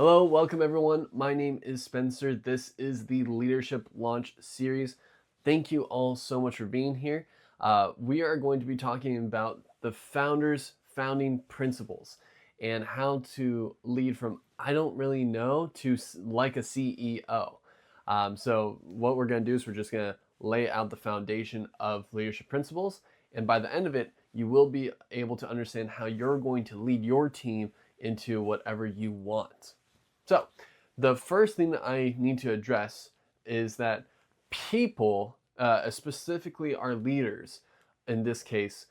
Hello, welcome everyone. My name is Spencer. This is the Leadership Launch series. Thank you all so much for being here. We are going to be talking about the founder's founding principles and how to lead from I don't really know to like a CEO. So what we're going to do is we're just going to lay out the foundation of leadership principles. And by the end of it, you will be able to understand how you're going to lead your team into whatever you want. So, the first thing that I need to address is that people, specifically our leaders in this case,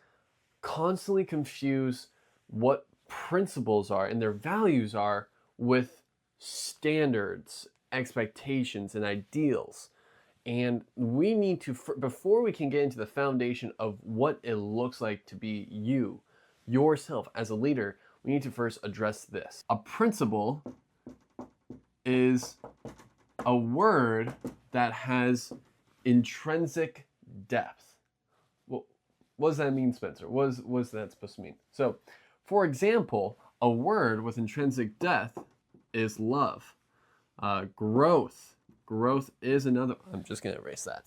constantly confuse what principles are and their values are with standards, expectations, and ideals. And we need to, before we can get into the foundation of what it looks like to be you, yourself as a leader, we need to first address this. A principle is a word that has intrinsic depth. Well, what does that mean, Spencer? What is that supposed to mean? So, for example, a word with intrinsic depth is love. Growth. Growth is another. I'm just going to erase that.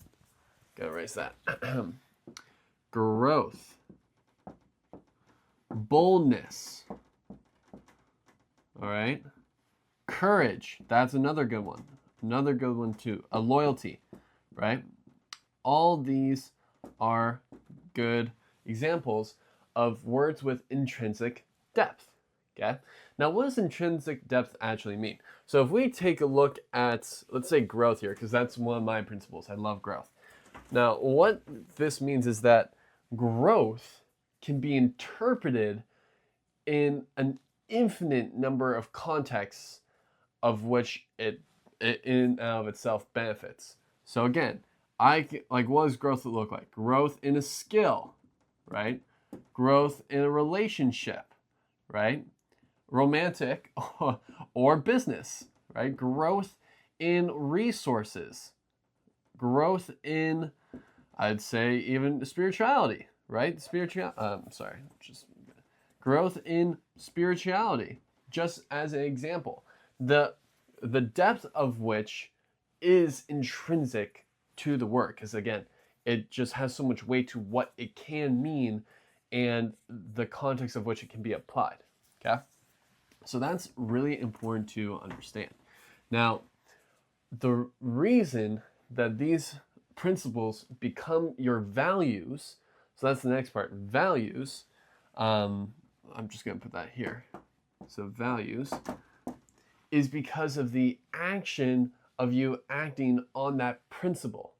Going to erase that. Growth. Boldness. All right. Courage, that's another good one. Another good one too. A loyalty, right? All these are good examples of words with intrinsic depth, okay? Now, what does intrinsic depth actually mean? So if we take a look at, let's say growth here, because that's one of my principles. I love growth. Now, what this means is that growth can be interpreted in an infinite number of contexts of which it in and of itself benefits. So again, what does growth look like? Growth in a skill, right? Growth in a relationship, right? Romantic or business, right? Growth in resources, growth in, I'd say, even spirituality, right? Growth in spirituality, just as an example. The depth of which is intrinsic to the work, because again, it just has so much weight to what it can mean and the context of which it can be applied. Okay, so that's really important to understand. Now, the reason that these principles become your values, so that's the next part, values. I'm just going to put that here. So values is because of the action of you acting on that principle.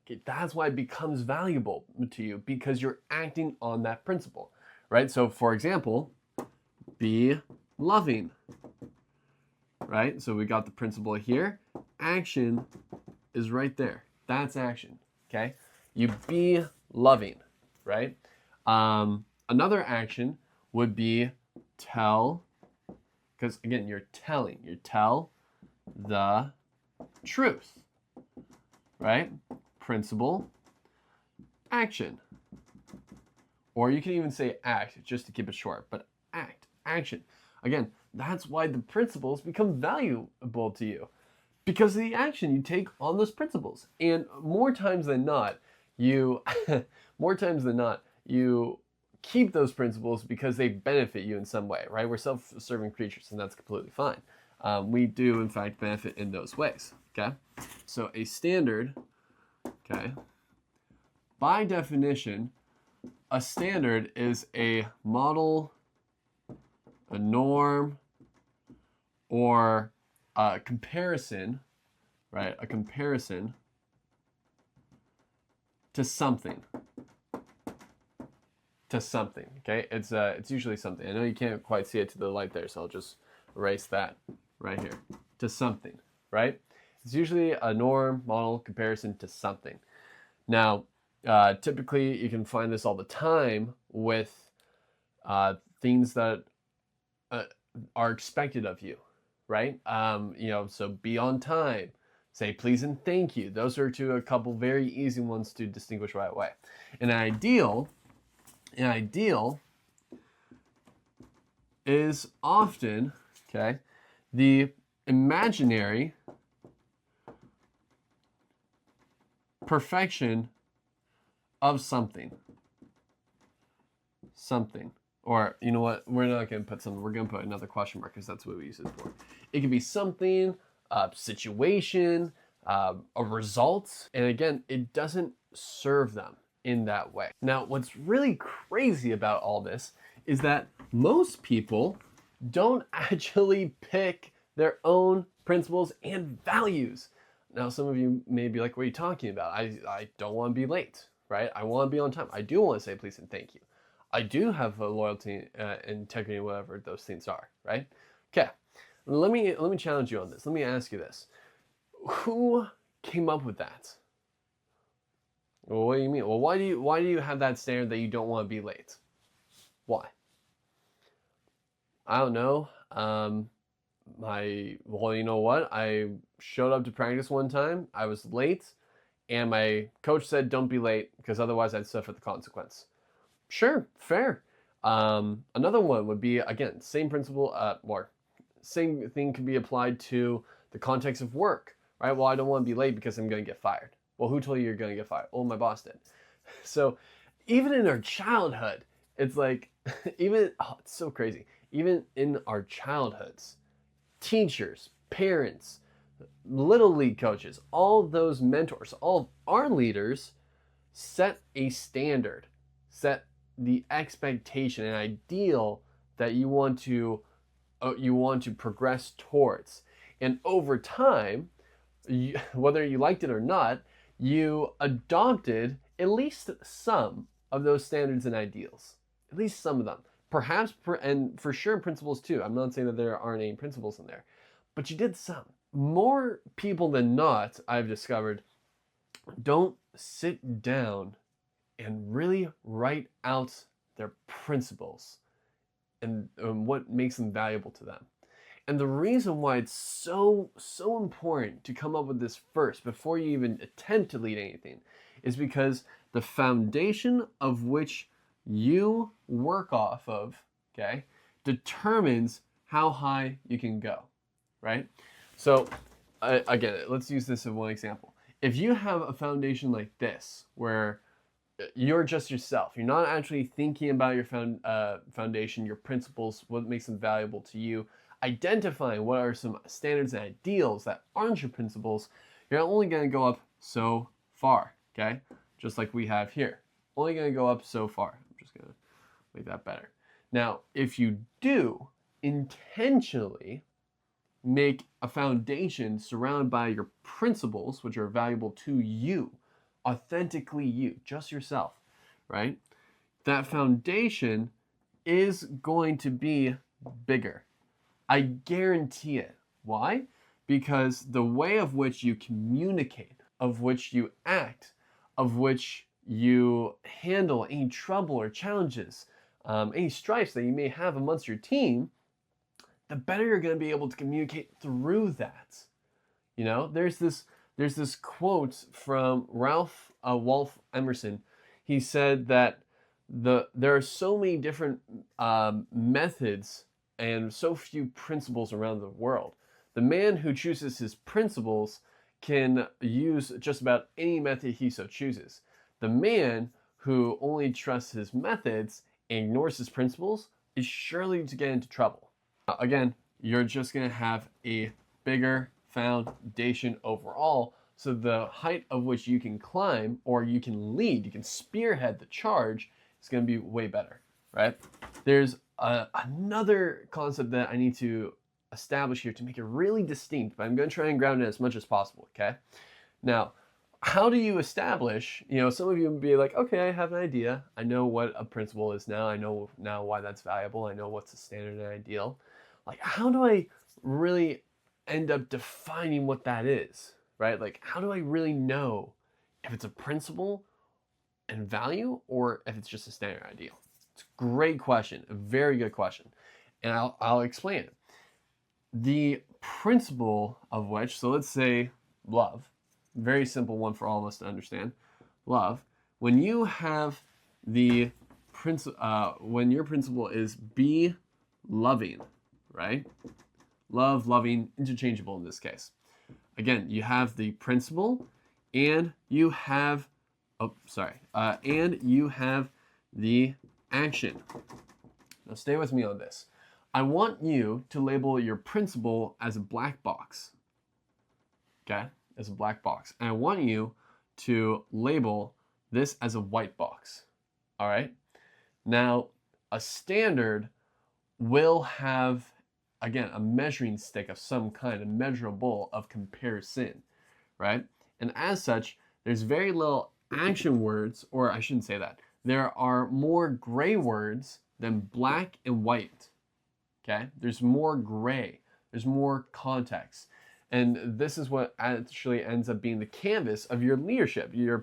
Okay, that's why it becomes valuable to you, because you're acting on that principle, right? So for example, be loving, right? So we got the principle here. Action is right there. That's action, okay? You be loving, right? Another action would be tell, because again, you tell the truth, right? Principle, action. Or you can even say act, just to keep it short, but action. Again, that's why the principles become valuable to you, because of the action you take on those principles. And more times than not, you keep those principles because they benefit you in some way, right? We're self-serving creatures, and that's completely fine. We do, in fact, benefit in those ways, okay? So a standard, okay, by definition, a standard is a model, a norm, or a comparison, right? A comparison to something. Okay? It's usually something. I know you can't quite see it to the light there, so I'll just erase that right here. To something, right? It's usually a norm, model, comparison to something. Now, typically you can find this all the time with things that are expected of you, right? So be on time, say please and thank you. Those are a couple very easy ones to distinguish right away. An ideal is often, okay, the imaginary perfection of something. Something. Or, you know what? We're not going to put something. We're going to put another question mark because that's what we use it for. It can be something, a situation, a result. And again, it doesn't serve them in that way. Now, what's really crazy about all this is that most people don't actually pick their own principles and values. Now, some of you may be like, what are you talking about? I don't want to be late, right? I want to be on time. I do want to say please and thank you. I do have a loyalty, integrity, whatever those things are, right? Okay, let me challenge you on this. Let me ask you this: who came up with that? Well, what do you mean? Well, why do you have that standard that you don't want to be late? Why? I don't know. Well, you know what? I showed up to practice one time. I was late, and my coach said, "Don't be late, because otherwise I'd suffer the consequence." Sure, fair. Another one would be, again, same principle, or same thing could be applied to the context of work, right? Well, I don't want to be late because I'm going to get fired. Well, who told you you're going to get fired? Oh, my boss did. So even in our childhood, it's like, it's so crazy. Even in our childhoods, teachers, parents, little league coaches, all those mentors, all of our leaders set a standard, set the expectation, an ideal that you want to progress towards. And over time, whether you liked it or not, you adopted at least some of those standards and ideals, at least some of them. Perhaps, and for sure principles too. I'm not saying that there aren't any principles in there, but you did some. More people than not, I've discovered, don't sit down and really write out their principles and what makes them valuable to them. And the reason why it's so important to come up with this first before you even attempt to lead anything is because the foundation of which you work off of, okay, determines how high you can go, right? So again, let's use this as one example. If you have a foundation like this, where you're just yourself, you're not actually thinking about your foundation, your principles, what makes them valuable to you, identifying what are some standards and ideals that aren't your principles, you're only going to go up so far, okay? Just like we have here. Only going to go up so far. I'm just going to make that better. Now, if you do intentionally make a foundation surrounded by your principles, which are valuable to you, authentically you, just yourself, right? That foundation is going to be bigger. I guarantee it. Why? Because the way of which you communicate, of which you act, of which you handle any trouble or challenges, any strifes that you may have amongst your team, the better you're going to be able to communicate through that. You know, there's this quote from Ralph Waldo Emerson. He said that there are so many different methods and so few principles around the world. The man who chooses his principles can use just about any method he so chooses. The man who only trusts his methods and ignores his principles is surely to get into trouble. Again, you're just going to have a bigger foundation overall, so the height of which you can climb or you can lead, you can spearhead the charge, is going to be way better, right? There's another concept that I need to establish here to make it really distinct, but I'm going to try and ground it as much as possible, okay? Now, how do you establish, some of you would be like, okay, I have an idea. I know what a principle is now. I know now why that's valuable. I know what's the standard and ideal. Like, how do I really end up defining what that is, right? Like, how do I really know if it's a principle and value or if it's just a standard ideal? It's a great question, a very good question. And I'll explain it. The principle of which, so let's say love, very simple one for all of us to understand. Love, when you have the when your principle is be loving, right? love, loving, interchangeable in this case. Again, you have the principle and you have, and you have the action. Now stay with me on this. I want you to label your principle as a black box, okay, as a black box. And I want you to label this as a white box, all right? Now, a standard will have, again, a measuring stick of some kind, a measurable of comparison, right? And as such, there's very little action words, or I shouldn't say that. There are more gray words than black and white, okay? There's more gray, there's more context. And this is what actually ends up being the canvas of your leadership, your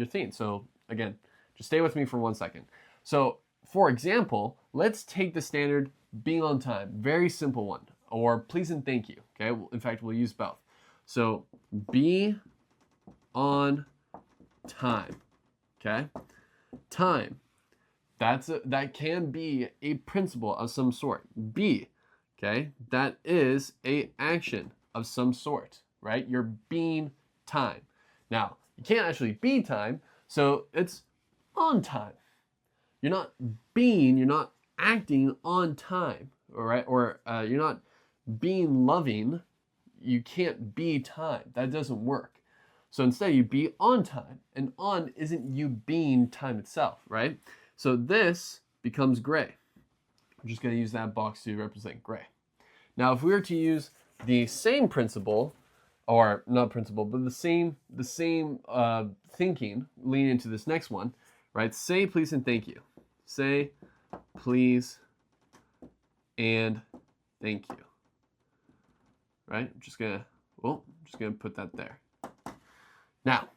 theme. So again, just stay with me for 1 second. So for example, let's take the standard being on time, very simple one, or please and thank you, okay? In fact, we'll use both. So be on time, okay? Time, that can be a principle of some sort. Be, okay? That is a action of some sort, right? You're being time. Now, you can't actually be time, so it's on time. You're not being, you're not acting on time, all right? Or you're not being loving. You can't be time. That doesn't work. So instead, you be on time, and on isn't you being time itself, right? So this becomes gray. I'm just going to use that box to represent gray. Now, if we were to use the same principle, or not principle, but the same thinking leading into this next one, right? Say please and thank you. Say please and thank you. Right? I'm just gonna put that there. Now,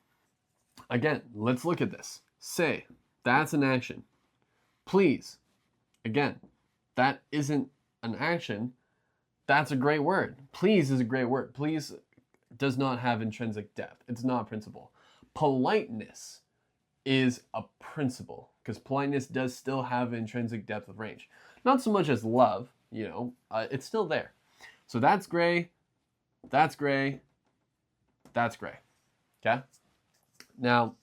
again, let's look at this. Say, that's an action. Please, again, that isn't an action. That's a great word. Please is a great word. Please does not have intrinsic depth. It's not a principle. Politeness is a principle because politeness does still have intrinsic depth of range. Not so much as love, it's still there. So that's gray, that's gray, that's gray, okay? Now,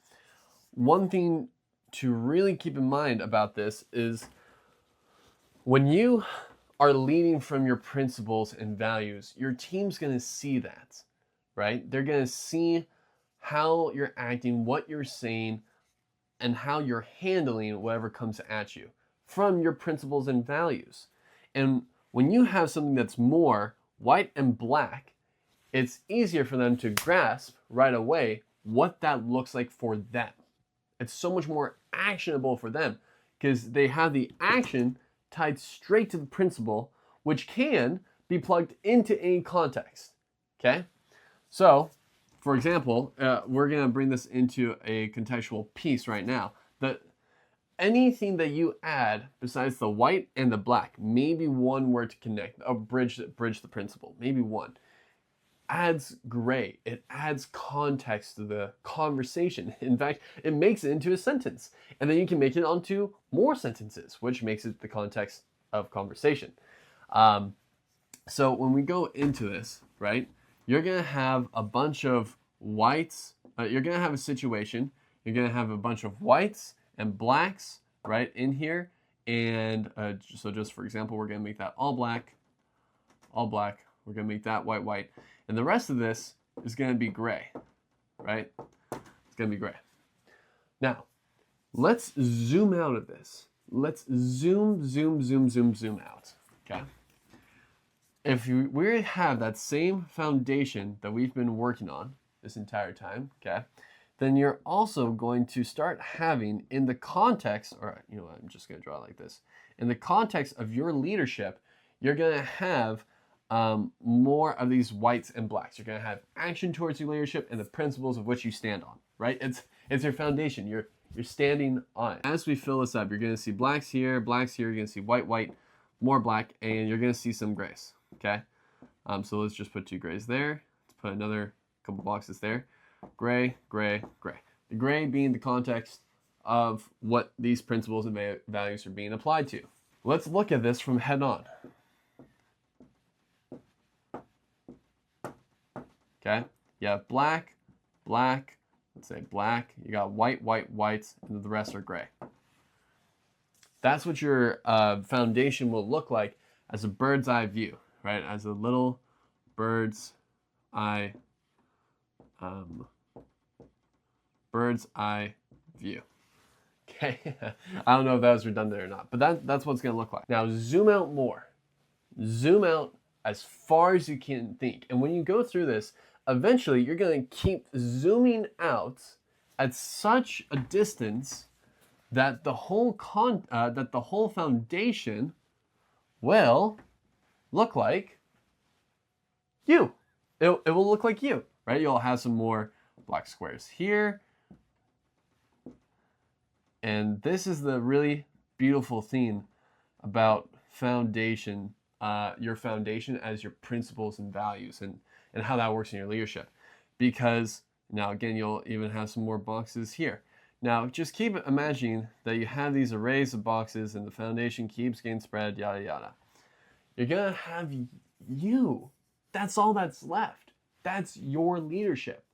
one thing to really keep in mind about this is when you are leading from your principles and values, your team's going to see that, right? They're going to see how you're acting, what you're saying, and how you're handling whatever comes at you from your principles and values. And when you have something that's more white and black, it's easier for them to grasp right away what that looks like for them. It's so much more actionable for them because they have the action tied straight to the principle, which can be plugged into any context, okay? So, for example, we're gonna bring this into a contextual piece right now. That anything that you add besides the white and the black, maybe one word to connect, a bridge the principle, maybe one, adds gray. It adds context to the conversation. In fact, it makes it into a sentence. And then you can make it onto more sentences, which makes it the context of conversation. So when we go into this, right, you're going to have a bunch of whites. You're going to have a situation. You're going to have a bunch of whites and blacks, right, in here. And so just for example, we're going to make that all black, all black. We're going to make that white, white. And the rest of this is going to be gray, right? It's going to be gray. Now, let's zoom out of this. Let's zoom out, okay? If we have that same foundation that we've been working on this entire time, okay, then you're also going to start having in the context, or you know what, I'm just going to draw it like this. In the context of your leadership, you're going to have more of these whites and blacks. You're going to have action towards your leadership and the principles of which you stand on, right? It's your foundation. You're standing on it. As we fill this up, you're going to see blacks here, you're going to see white, white, more black, and you're going to see some grays, okay? So let's just put 2 grays there. Let's put another couple boxes there. Gray, gray, gray. The gray being the context of what these principles and values are being applied to. Let's look at this from head on. Okay? You have black, black, let's say black. You got white, white, white, and the rest are gray. That's what your foundation will look like as a bird's eye view, right? As a little bird's eye view. Okay, I don't know if that was redundant or not, but that's what it's going to look like. Now zoom out more. Zoom out as far as you can think. And when you go through this, eventually you're going to keep zooming out at such a distance that the whole foundation will look like you. It will look like you, right? You'll have some more black squares here. And this is the really beautiful thing about foundation, your foundation as your principles and values, and how that works in your leadership. Because now again, you'll even have some more boxes here. Now just keep imagining that you have these arrays of boxes and the foundation keeps getting spread, yada yada. You're gonna have you. That's all that's left. That's your leadership.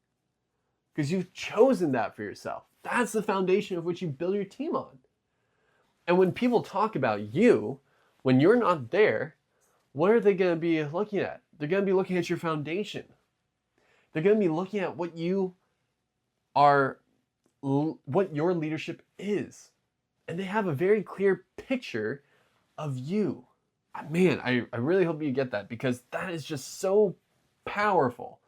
Because you've chosen that for yourself. That's the foundation of which you build your team on. And when people talk about you, when you're not there, what are they going to be looking at? They're going to be looking at your foundation. They're going to be looking at what you are, what your leadership is. And they have a very clear picture of you. Man, I really hope you get that, because that is just so powerful.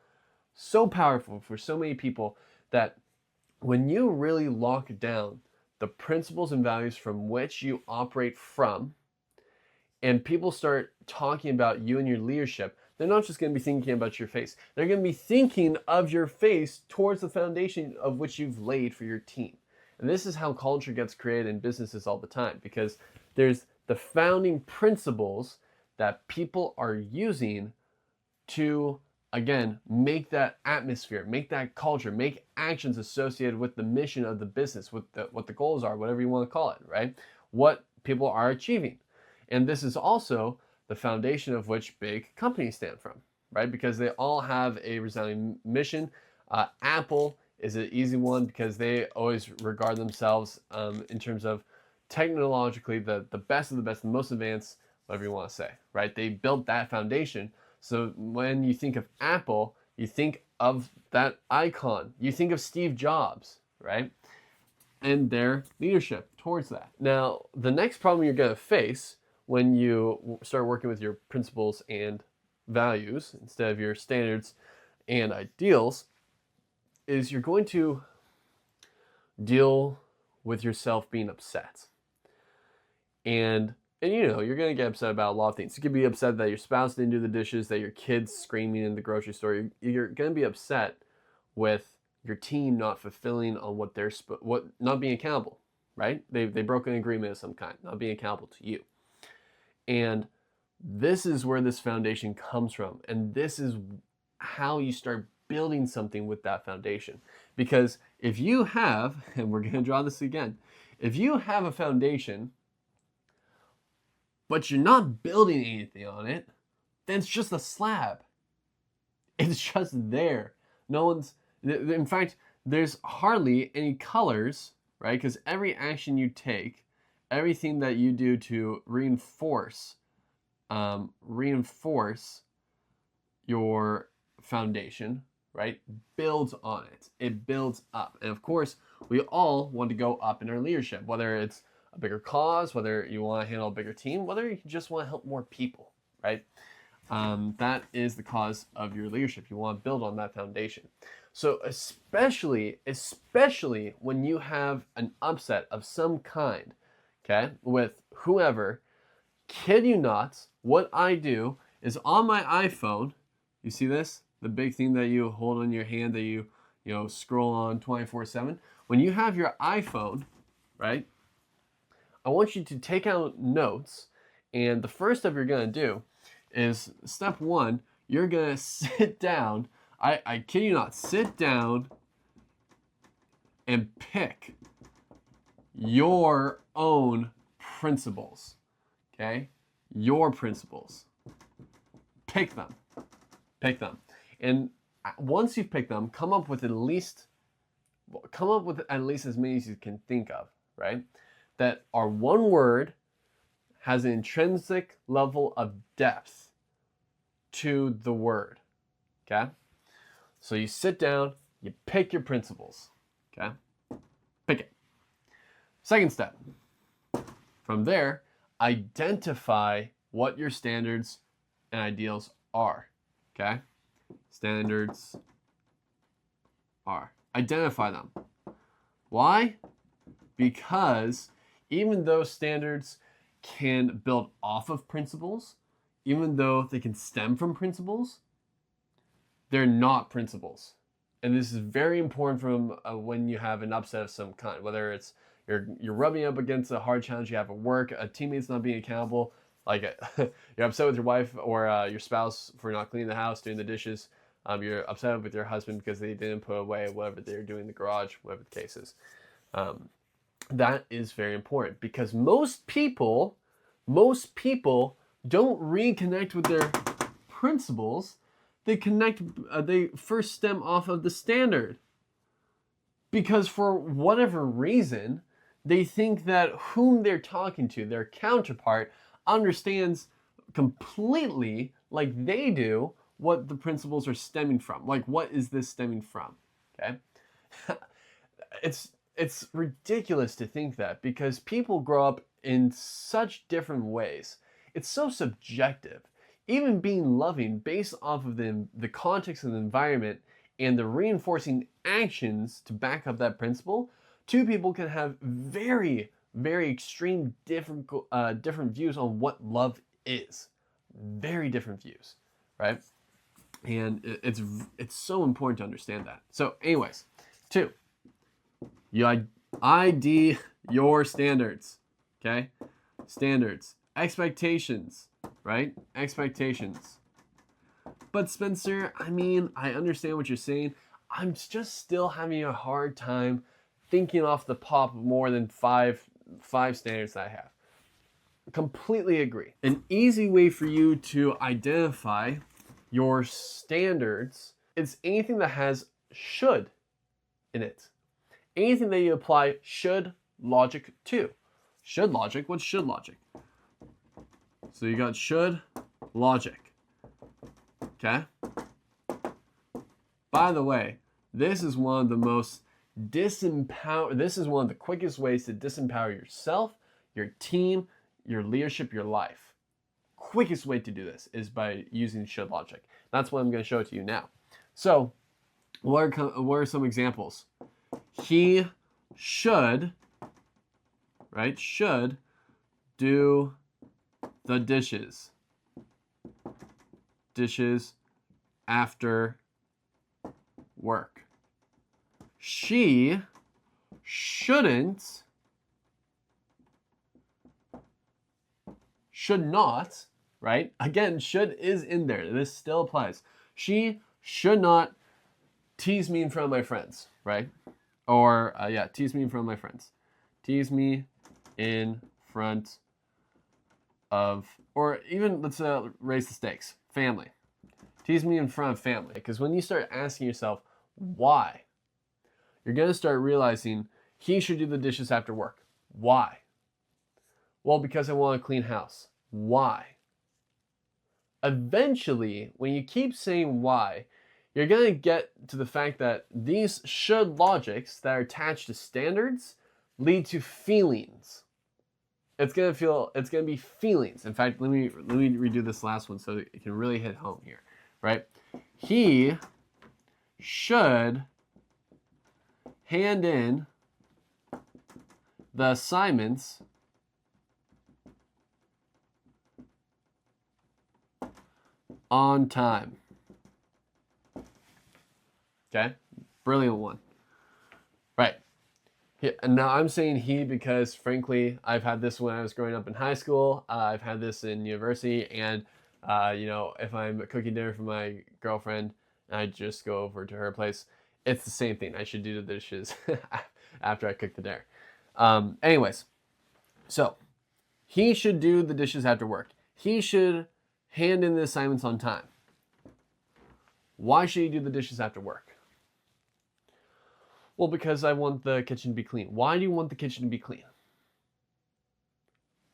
So powerful for so many people, that when you really lock down the principles and values from which you operate from, and people start talking about you and your leadership, they're not just going to be thinking about your face. They're going to be thinking of your face towards the foundation of which you've laid for your team. And this is how culture gets created in businesses all the time, because there's the founding principles that people are using to, again, make that atmosphere, make that culture, make actions associated with the mission of the business, with what the goals are, whatever you want to call it, right? What people are achieving. And this is also the foundation of which big companies stand from, right? Because they all have a resounding mission. Apple is an easy one because they always regard themselves in terms of technologically the best of the best, the most advanced, whatever you want to say, right? They built that foundation. So when you think of Apple, you think of that icon. You think of Steve Jobs, right? And their leadership towards that. Now, the next problem you're going to face when you start working with your principles and values instead of your standards and ideals is you're going to deal with yourself being upset. And you know, you're going to get upset about a lot of things. You could be upset that your spouse didn't do the dishes, that your kid's screaming in the grocery store. You're going to be upset with your team not fulfilling on what they're not being accountable, right? They broke an agreement of some kind, not being accountable to you. And this is where this foundation comes from. And this is how you start building something with that foundation. Because if you have, and we're going to draw this again, if you have a foundation but you're not building anything on it, then it's just a slab. It's just there. In fact, there's hardly any colors, right? Because every action you take, everything that you do to reinforce your foundation, right, builds on it. It builds up. And of course, we all want to go up in our leadership, whether it's a bigger cause, whether you want to handle a bigger team, whether you just want to help more people, right? That is the cause of your leadership. You want to build on that foundation. So especially when you have an upset of some kind, okay, with whoever, kid you not, what I do is on my iPhone, you see this? The big thing that you hold in your hand that you scroll on 24/7. When you have your iPhone, right, I want you to take out notes, and the first step you're going to do is step one, you're going to sit down. I kid you not, sit down and pick your own principles, okay? Your principles. Pick them. And once you've picked them, come up with at least as many as you can think of, right? That are one word, has an intrinsic level of depth to the word. Okay? So you sit down, you pick your principles. Okay? Pick it. Second step. From there, identify what your standards and ideals are. Okay? Standards are. Identify them. Why? Because even though standards can build off of principles, even though they can stem from principles, they're not principles. And this is very important from when you have an upset of some kind, whether it's you're rubbing up against a hard challenge you have at work, a teammate's not being accountable, like you're upset with your wife or your spouse for not cleaning the house, doing the dishes. You're upset with your husband because they didn't put away whatever they're doing in the garage, whatever the case is. That is very important because most people don't reconnect with their principles. They first stem off of the standard. Because for whatever reason, they think that whom they're talking to, their counterpart, understands completely, like they do, what the principles are stemming from. Like, what is this stemming from? Okay? It's ridiculous to think that because people grow up in such different ways. It's so subjective. Even being loving based off of the context of the environment and the reinforcing actions to back up that principle, two people can have very, very extreme different views on what love is. Very different views, right? And it's so important to understand that. So anyways, 2, you ID your standards, okay? Standards, expectations, right? Expectations. But Spencer, I mean, I understand what you're saying. I'm just still having a hard time thinking off the pop of more than five standards that I have. Completely agree. An easy way for you to identify your standards is anything that has should in it. Anything that you apply should logic to. Should logic, what's should logic? So you got should logic. Okay? By the way, this is one of the quickest ways to disempower yourself, your team, your leadership, your life. Quickest way to do this is by using should logic. That's what I'm going to show it to you now. So, what are some examples? He should, right? Should do the dishes. Dishes after work. She should not, right? Again, should is in there. This still applies. She should not tease me in front of my friends, right? Or, tease me in front of my friends. Tease me in front of, or even let's raise the stakes. Family. Tease me in front of family. Because when you start asking yourself, why? You're going to start realizing he should do the dishes after work. Why? Well, because I want a clean house. Why? Eventually, when you keep saying why, you're going to get to the fact that these should logics that are attached to standards lead to feelings. It's going to be feelings. In fact, let me redo this last one so it can really hit home here, right? He should hand in the assignments on time. Okay? Brilliant one. Right. And now I'm saying he because, frankly, I've had this when I was growing up in high school. I've had this in university. And, if I'm cooking dinner for my girlfriend and I just go over to her place, it's the same thing. I should do the dishes after I cook the dinner. Anyways, so he should do the dishes after work. He should hand in the assignments on time. Why should you do the dishes after work? Well, because I want the kitchen to be clean. Why do you want the kitchen to be clean?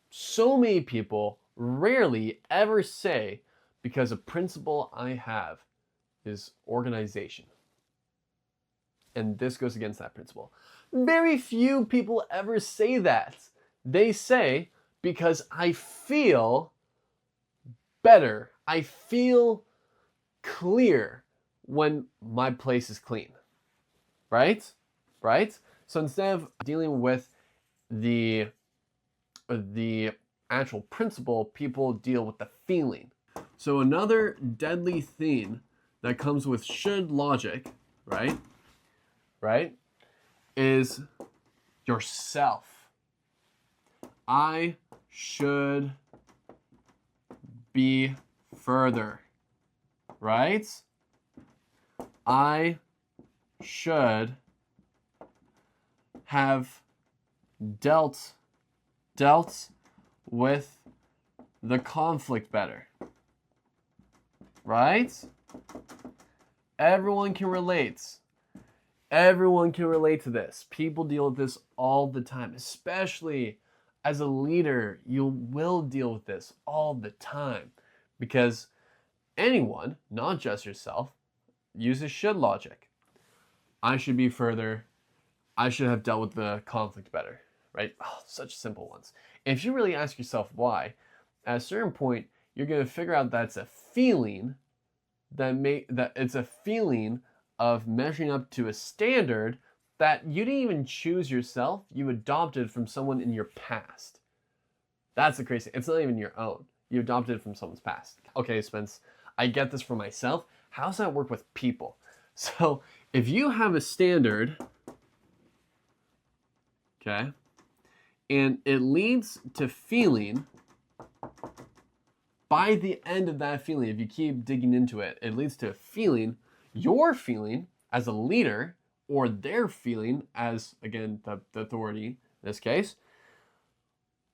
So many people rarely ever say, because a principle I have is organization. And this goes against that principle. Very few people ever say that. They say, because I feel better. I feel clear when my place is clean. Right? Right? So instead of dealing with the actual principle, people deal with the feeling. So another deadly thing that comes with should logic, right? Right? Is yourself. I should be further. Right? I should have dealt with the conflict better. Right? Everyone can relate. Everyone can relate to this. People deal with this all the time, especially as a leader. You will deal with this all the time because anyone, not just yourself, uses should logic. I should be further. I should have dealt with the conflict better, right? Oh, such simple ones. And if you really ask yourself why, at a certain point, you're going to figure out that's a feeling that it's a feeling of measuring up to a standard that you didn't even choose yourself. You adopted from someone in your past. That's the crazy. It's not even your own. You adopted it from someone's past. Okay, Spence, I get this for myself. How does that work with people? So if you have a standard, okay, and it leads to feeling, by the end of that feeling, if you keep digging into it, it leads to a feeling, your feeling as a leader, or their feeling as, again, the authority in this case.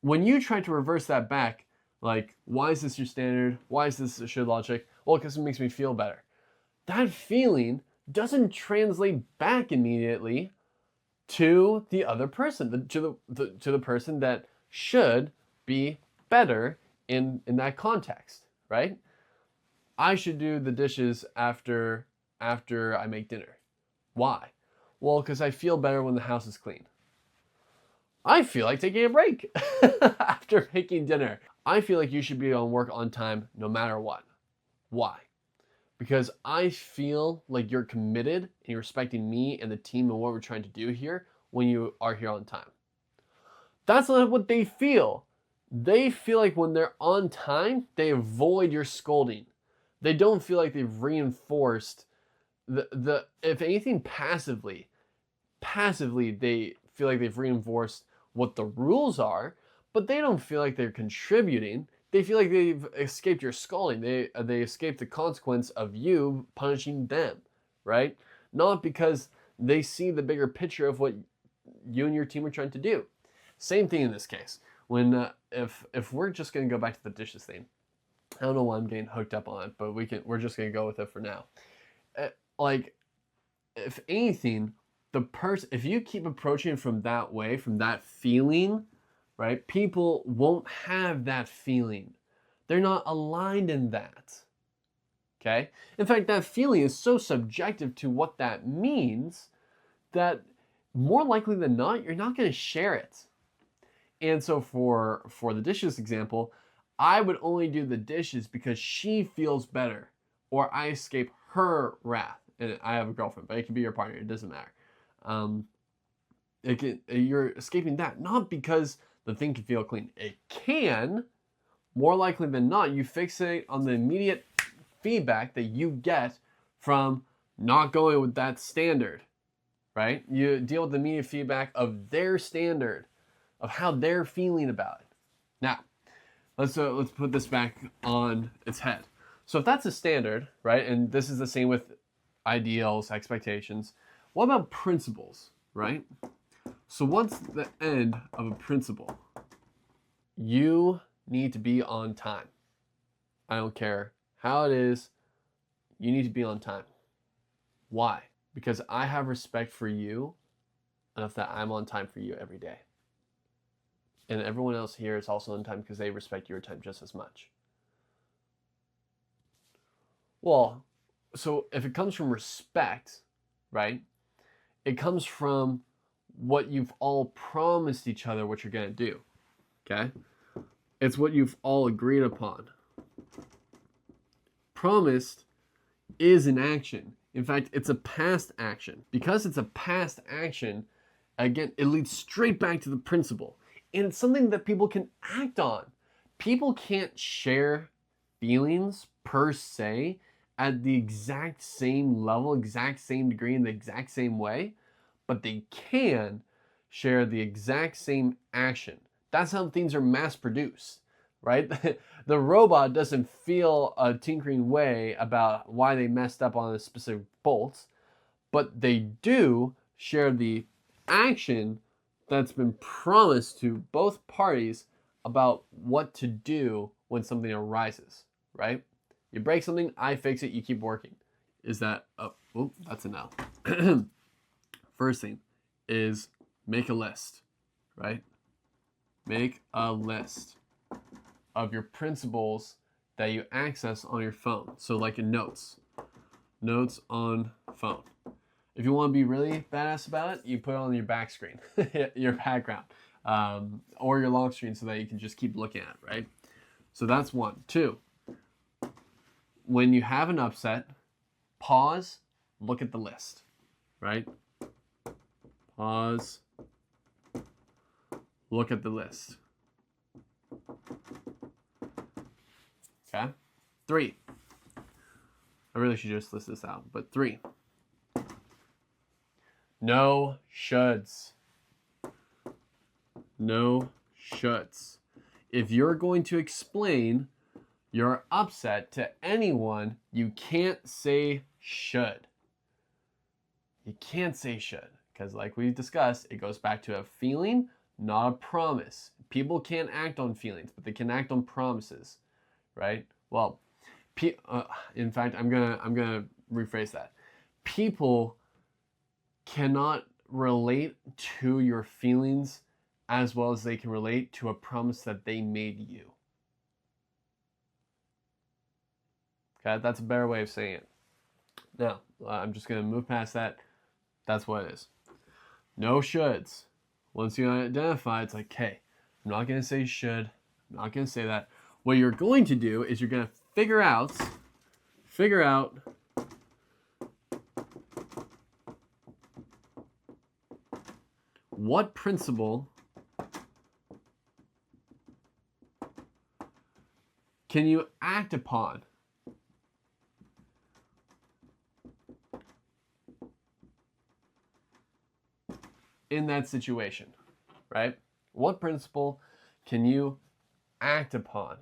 When you try to reverse that back, like, why is this your standard? Why is this a should logic? Well, because it makes me feel better. That feeling doesn't translate back immediately to the other person, to the person that should be better in that context, right? I should do the dishes after I make dinner. Why? Well, because I feel better when the house is clean. I feel like taking a break after making dinner. I feel like you should be on work on time no matter what. Why? Because I feel like you're committed and you're respecting me and the team and what we're trying to do here when you are here on time. That's not what they feel. They feel like when they're on time, they avoid your scolding. They don't feel like they've reinforced the if anything passively they feel like they've reinforced what the rules are, but they don't feel like they're contributing. They feel like they've escaped your scolding. They escaped the consequence of you punishing them, right? Not because they see the bigger picture of what you and your team are trying to do. Same thing in this case. When if we're just going to go back to the dishes thing, I don't know why I'm getting hooked up on it, but we're just going to go with it for now. Like, if anything, if you keep approaching it from that way, from that feeling, right? People won't have that feeling. They're not aligned in that. Okay? In fact, that feeling is so subjective to what that means that more likely than not, you're not going to share it. And so for the dishes example, I would only do the dishes because she feels better or I escape her wrath. And I have a girlfriend, but it can be your partner. It doesn't matter. You're escaping that, not because the thing can feel clean. It can, more likely than not, you fixate on the immediate feedback that you get from not going with that standard, right? You deal with the immediate feedback of their standard, of how they're feeling about it. Now, let's put this back on its head. So if that's a standard, right, and this is the same with ideals, expectations, what about principles, right? So what's the end of a principle? You need to be on time. I don't care how it is. you need to be on time. Why? Because I have respect for you enough that I'm on time for you every day. And everyone else here is also on time because they respect your time just as much. Well, so if it comes from respect, right, it comes from what you've all promised each other what you're going to do, okay? It's what you've all agreed upon. Promised is an action. In fact, it's a past action. Because it's a past action, again, it leads straight back to the principle. And it's something that people can act on. People can't share feelings per se at the exact same level, exact same degree, in the exact same way, but they can share the exact same action. That's how things are mass produced, right? The robot doesn't feel a tinkering way about why they messed up on a specific bolts, but they do share the action that's been promised to both parties about what to do when something arises, right? You break something, I fix it, you keep working. Is that, oh, that's a no. First thing is make a list, right? Make a list of your principles that you access on your phone. So like in notes on phone. If you want to be really badass about it, you put it on your back screen, your background, or your lock screen so that you can just keep looking at it, right? So that's one. Two, when you have an upset, pause, look at the list, right? Pause, look at the list. Okay? 3. I really should just list this out, but 3. No shoulds. No shoulds. If you're going to explain your upset to anyone, you can't say should. You can't say should, because like we discussed, it goes back to a feeling, not a promise. People can't act on feelings, but they can act on promises, right? Well, in fact, I'm gonna rephrase that. People cannot relate to your feelings as well as they can relate to a promise that they made you. Okay, that's a better way of saying it. Now, I'm just gonna move past that. That's what it is. No shoulds. Once you identify, it's like, hey, I'm not gonna say should. I'm not gonna say that. What you're going to do is you're gonna figure out what principle can you act upon in that situation, right? What principle can you act upon?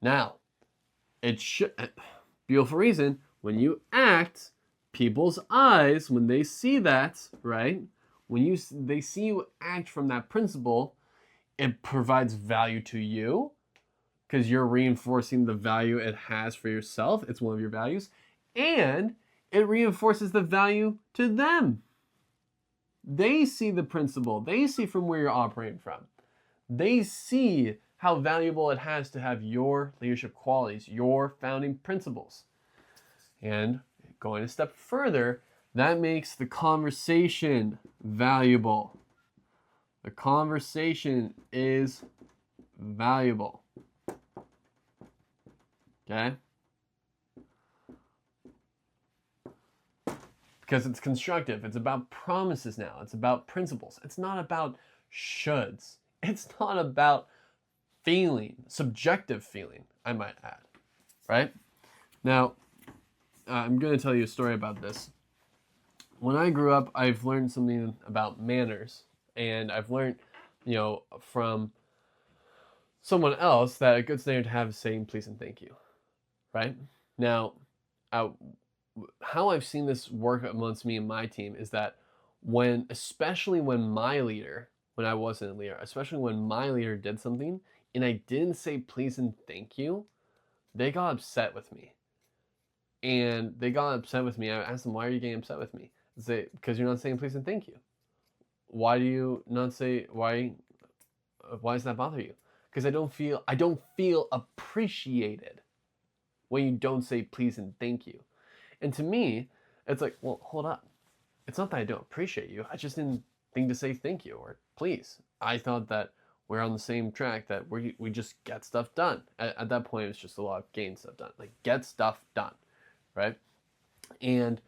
Now, it should, beautiful reason, when you act, people's eyes, when they see that, right? When they see you act from that principle, it provides value to you because you're reinforcing the value it has for yourself. It's one of your values. And it reinforces the value to them. They see the principle. They see from where you're operating from. They see how valuable it has to have your leadership qualities, your founding principles. And going a step further, that makes the conversation valuable. The conversation is valuable. Okay? Because it's constructive. It's about promises now. It's about principles. It's not about shoulds. It's not about feeling, subjective feeling, I might add. Right? Now, I'm going to tell you a story about this. When I grew up, I've learned something about manners. And I've learned, from someone else that a good standard to have is saying please and thank you. Right? Now, how I've seen this work amongst me and my team is that especially when my leader, when I wasn't a leader, especially when my leader did something and I didn't say please and thank you, they got upset with me. and they got upset with me. I asked them, why are you getting upset with me? They say, because you're not saying please and thank you. Why do you not say, why does that bother you? Because I don't feel appreciated when you don't say please and thank you. And to me, it's like, well, hold up. It's not that I don't appreciate you. I just didn't think to say thank you or please. I thought that we're on the same track, that we just get stuff done. At that point, it was just a lot of getting stuff done. Like, get stuff done, right? And,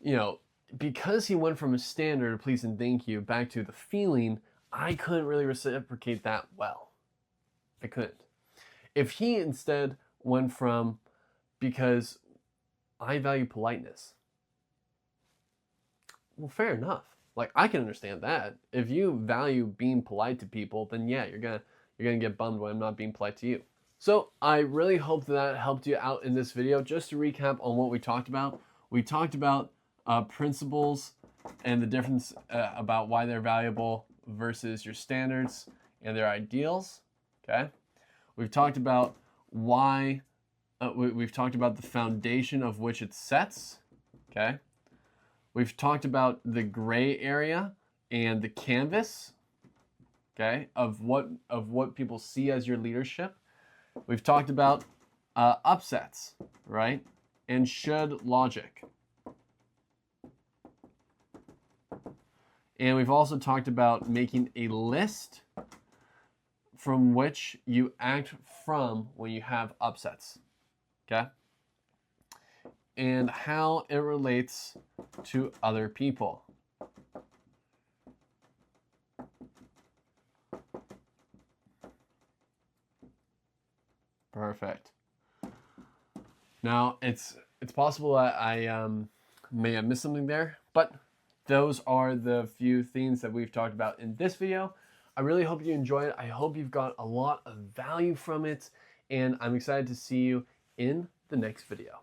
you know, because he went from a standard of please and thank you back to the feeling, I couldn't really reciprocate that well. I couldn't. If he instead went from, because I value politeness, well, fair enough. Like, I can understand that. If you value being polite to people, then yeah, you're gonna get bummed when I'm not being polite to you. So I really hope that helped you out in this video. Just to recap on what we talked about principles and the difference about why they're valuable versus your standards and their ideals. Okay, we've talked about why. We've talked about the foundation of which it sets. Okay. We've talked about the gray area and the canvas, okay, of what people see as your leadership. We've talked about upsets, right, and should logic. And we've also talked about making a list from which you act from when you have upsets, okay? And how it relates to other people. Perfect. Now, it's possible that I may have missed something there, but those are the few things that we've talked about in this video. I really hope you enjoyed it. I hope you've got a lot of value from it, and I'm excited to see you in the next video.